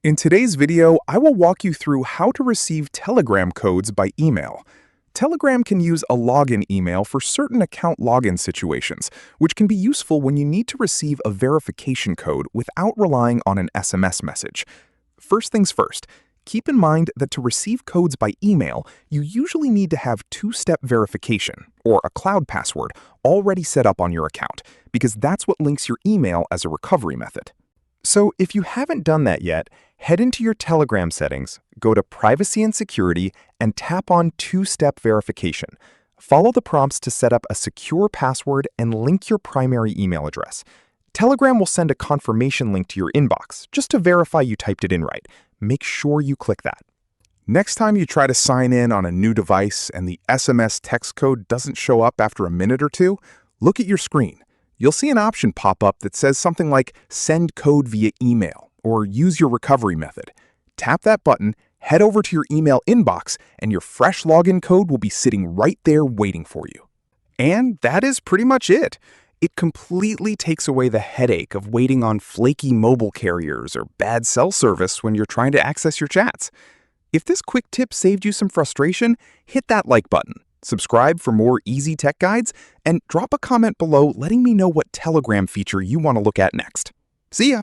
In today's video, I will walk you through how to receive Telegram codes by email. Telegram can use a login email for certain account login situations, which can be useful when you need to receive a verification code without relying on an SMS message. First things first, keep in mind that to receive codes by email, you usually need to have two-step verification, or a cloud password, already set up on your account, because that's what links your email as a recovery method. So if you haven't done that yet, head into your Telegram settings, go to Privacy and Security, and tap on Two-Step Verification. Follow the prompts to set up a secure password and link your primary email address. Telegram will send a confirmation link to your inbox, just to verify you typed it in right. Make sure you click that. Next time you try to sign in on a new device and the SMS text code doesn't show up after a minute or two, look at your screen. You'll see an option pop up that says something like Send Code via email or Use your recovery method. Tap that button, head over to your email inbox, and your fresh login code will be sitting right there waiting for you. And that is pretty much it. It completely takes away the headache of waiting on flaky mobile carriers or bad cell service when you're trying to access your chats. If this quick tip saved you some frustration, hit that like button. Subscribe for more easy tech guides, and drop a comment below letting me know what Telegram feature you want to look at next. See ya!